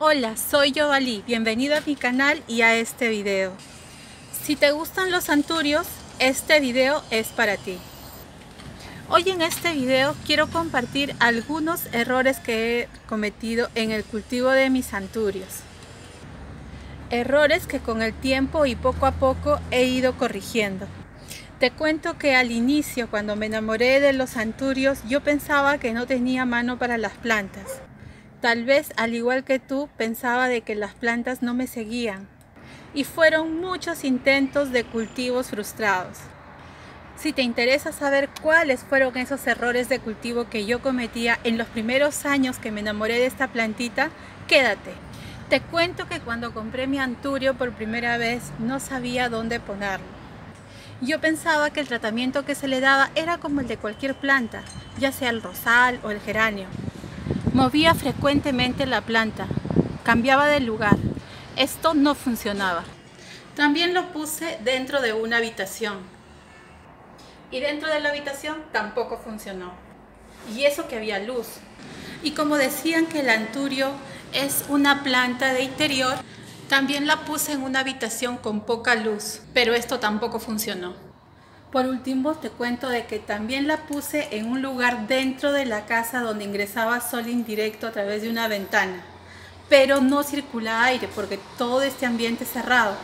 Hola, soy Yodalí, bienvenido a mi canal y a este video. Si te gustan los anturios, este video es para ti. Hoy en este video quiero compartir algunos errores que he cometido en el cultivo de mis anturios. Errores que con el tiempo y poco a poco he ido corrigiendo. Te cuento que al inicio, cuando me enamoré de los anturios, yo pensaba que no tenía mano para las plantas. Tal vez, al igual que tú, pensaba de que las plantas no me seguían. Y fueron muchos intentos de cultivos frustrados. Si te interesa saber cuáles fueron esos errores de cultivo que yo cometía en los primeros años que me enamoré de esta plantita, quédate. Te cuento que cuando compré mi anturio por primera vez, no sabía dónde ponerlo. Yo pensaba que el tratamiento que se le daba era como el de cualquier planta, ya sea el rosal o el geranio. Movía frecuentemente la planta, cambiaba de lugar. Esto no funcionaba. También lo puse dentro de una habitación. Y dentro de la habitación tampoco funcionó. Y eso que había luz. Y como decían que el anturio es una planta de interior, también la puse en una habitación con poca luz. Pero esto tampoco funcionó. Por último, te cuento de que también la puse en un lugar dentro de la casa donde ingresaba sol indirecto a través de una ventana, pero no circula aire porque todo este ambiente es cerrado.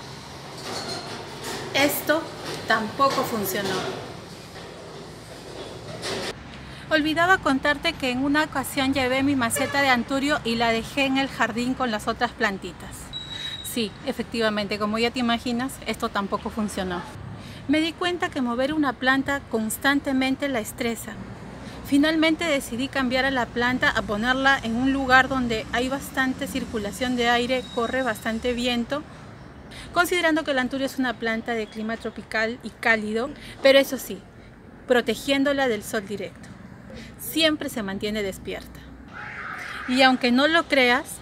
Esto tampoco funcionó. Olvidaba contarte que en una ocasión llevé mi maceta de anturio y la dejé en el jardín con las otras plantitas. Sí, efectivamente, como ya te imaginas, esto tampoco funcionó. Me di cuenta que mover una planta constantemente la estresa. Finalmente decidí cambiar a la planta a ponerla en un lugar donde hay bastante circulación de aire, corre bastante viento, considerando que el anturio es una planta de clima tropical y cálido, pero eso sí, protegiéndola del sol directo. Siempre se mantiene despierta. Y aunque no lo creas,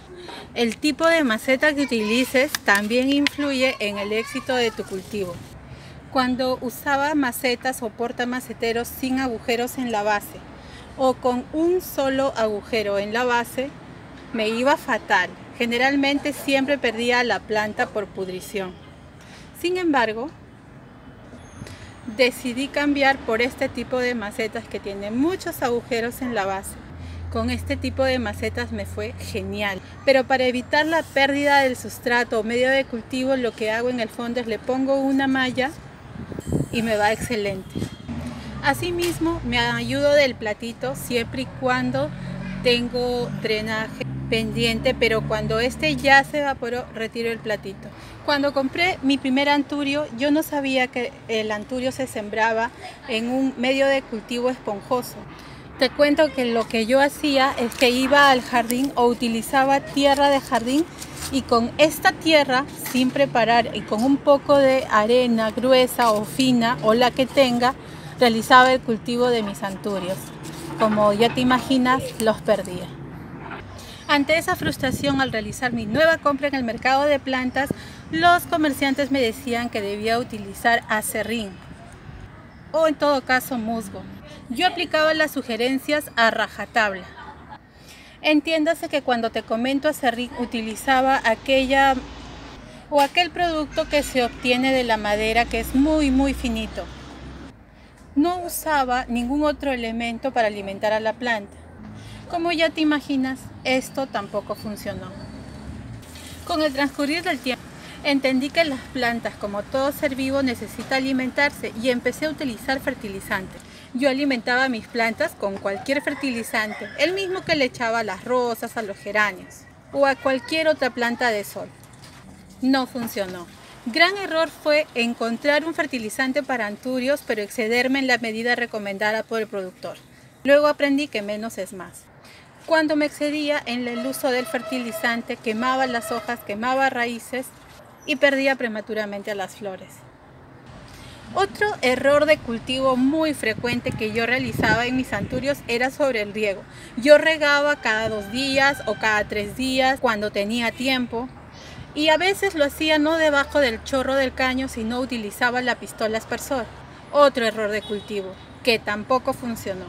el tipo de maceta que utilices también influye en el éxito de tu cultivo. Cuando usaba macetas o portamaceteros sin agujeros en la base o con un solo agujero en la base, me iba fatal. Generalmente siempre perdía la planta por pudrición. Sin embargo, decidí cambiar por este tipo de macetas que tienen muchos agujeros en la base. Con este tipo de macetas me fue genial. Pero para evitar la pérdida del sustrato o medio de cultivo, lo que hago en el fondo es le pongo una malla y me va excelente. Asimismo, me ayudo del platito siempre y cuando tengo drenaje pendiente, pero cuando este ya se evaporó, retiro el platito. Cuando compré mi primer anturio, yo no sabía que el anturio se sembraba en un medio de cultivo esponjoso. Te cuento que lo que yo hacía es que iba al jardín o utilizaba tierra de jardín y con esta tierra, sin preparar y con un poco de arena gruesa o fina o la que tenga, realizaba el cultivo de mis anturios. Como ya te imaginas, los perdía. Ante esa frustración al realizar mi nueva compra en el mercado de plantas, los comerciantes me decían que debía utilizar aserrín o en todo caso musgo. Yo aplicaba las sugerencias a rajatabla. Entiéndase que cuando te comento aserrín utilizaba aquel producto que se obtiene de la madera, que es muy finito. No usaba ningún otro elemento para alimentar a la planta. Como ya te imaginas, esto tampoco funcionó. Con el transcurrir del tiempo, entendí que las plantas, como todo ser vivo, necesita alimentarse y empecé a utilizar fertilizantes. Yo alimentaba a mis plantas con cualquier fertilizante, el mismo que le echaba a las rosas, a los geranios o a cualquier otra planta de sol. No funcionó. Gran error fue encontrar un fertilizante para anturios, pero excederme en la medida recomendada por el productor. Luego aprendí que menos es más. Cuando me excedía en el uso del fertilizante, quemaba las hojas, quemaba raíces y perdía prematuramente a las flores. Otro error de cultivo muy frecuente que yo realizaba en mis anturios era sobre el riego. Yo regaba cada 2 días o cada 3 días cuando tenía tiempo. Y a veces lo hacía no debajo del chorro del caño, sino utilizaba la pistola aspersor. Otro error de cultivo, que tampoco funcionó.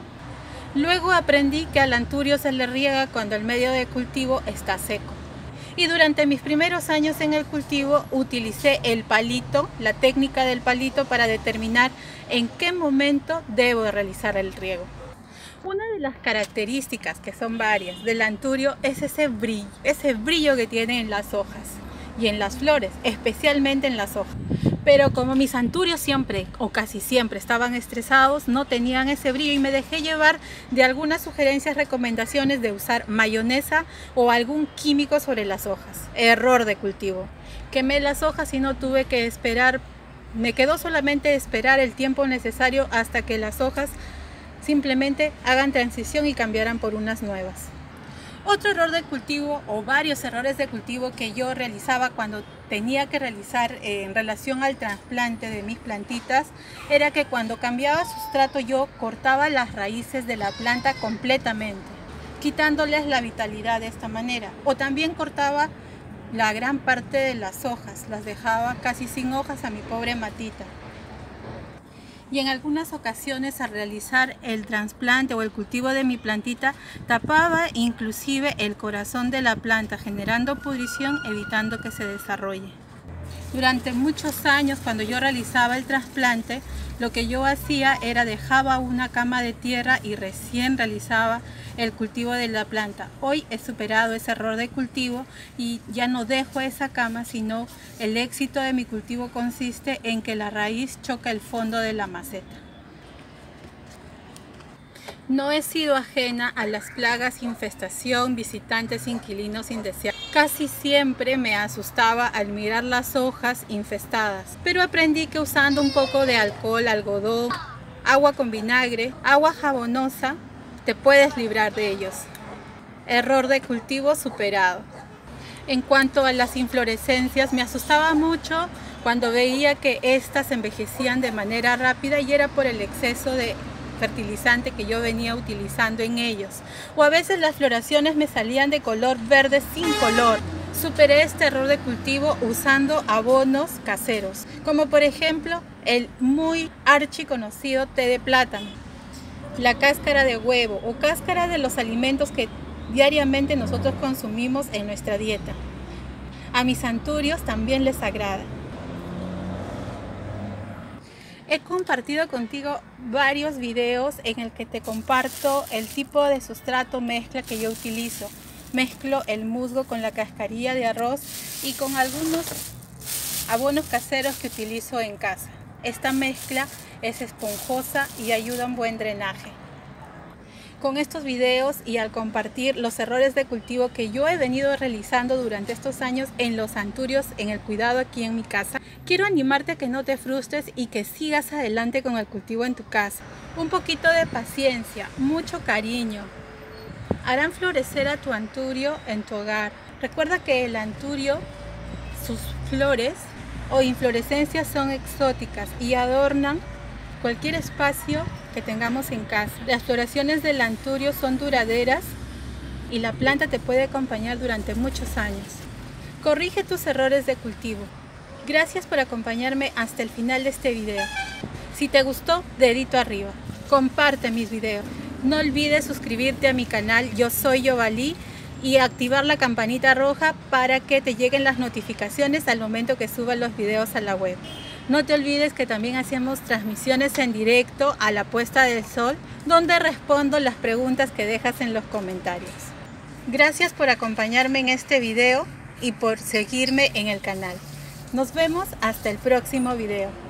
Luego aprendí que al anturio se le riega cuando el medio de cultivo está seco. Y durante mis primeros años en el cultivo utilicé el palito, la técnica del palito, para determinar en qué momento debo realizar el riego. Una de las características, que son varias, del anturio es ese brillo que tiene en las hojas y en las flores, especialmente en las hojas. Pero como mis anturios siempre o casi siempre estaban estresados, no tenían ese brillo y me dejé llevar de algunas sugerencias, recomendaciones de usar mayonesa o algún químico sobre las hojas. Error de cultivo. Quemé las hojas y no tuve que esperar, me quedó solamente esperar el tiempo necesario hasta que las hojas simplemente hagan transición y cambiaran por unas nuevas. Otro error de cultivo o varios errores de cultivo que yo realizaba cuando tenía que realizar en relación al trasplante de mis plantitas era que cuando cambiaba sustrato yo cortaba las raíces de la planta completamente, quitándoles la vitalidad de esta manera. O también cortaba la gran parte de las hojas, las dejaba casi sin hojas a mi pobre matita. Y en algunas ocasiones al realizar el trasplante o el cultivo de mi plantita tapaba inclusive el corazón de la planta, generando pudrición, evitando que se desarrolle. Durante muchos años, cuando yo realizaba el trasplante, lo que yo hacía era dejaba una cama de tierra y recién realizaba el cultivo de la planta. Hoy he superado ese error de cultivo y ya no dejo esa cama, sino el éxito de mi cultivo consiste en que la raíz choca el fondo de la maceta. No he sido ajena a las plagas, infestación, visitantes, inquilinos indeseados. Casi siempre me asustaba al mirar las hojas infestadas, pero aprendí que usando un poco de alcohol, algodón, agua con vinagre, agua jabonosa, te puedes librar de ellos. Error de cultivo superado. En cuanto a las inflorescencias, me asustaba mucho cuando veía que estas envejecían de manera rápida y era por el exceso de fertilizante que yo venía utilizando en ellos. O a veces las floraciones me salían de color verde sin color. Superé este error de cultivo usando abonos caseros, como por ejemplo el muy archiconocido té de plátano, la cáscara de huevo o cáscara de los alimentos que diariamente nosotros consumimos en nuestra dieta. A mis anturios también les agrada. He compartido contigo varios videos en el que te comparto el tipo de sustrato mezcla que yo utilizo. Mezclo el musgo con la cascarilla de arroz y con algunos abonos caseros que utilizo en casa. Esta mezcla es esponjosa y ayuda a un buen drenaje. Con estos videos y al compartir los errores de cultivo que yo he venido realizando durante estos años en los anturios, en el cuidado aquí en mi casa, quiero animarte a que no te frustres y que sigas adelante con el cultivo en tu casa. Un poquito de paciencia, mucho cariño, harán florecer a tu anturio en tu hogar. Recuerda que el anturio, sus flores o inflorescencias son exóticas y adornan cualquier espacio que tengamos en casa. Las floraciones del anturio son duraderas y la planta te puede acompañar durante muchos años. Corrige tus errores de cultivo. Gracias por acompañarme hasta el final de este video. Si te gustó, dedito arriba. Comparte mis videos. No olvides suscribirte a mi canal Yo Soy Yovalí y activar la campanita roja para que te lleguen las notificaciones al momento que suba los videos a la web. No te olvides que también hacemos transmisiones en directo a la puesta del sol, donde respondo las preguntas que dejas en los comentarios. Gracias por acompañarme en este video y por seguirme en el canal. Nos vemos hasta el próximo video.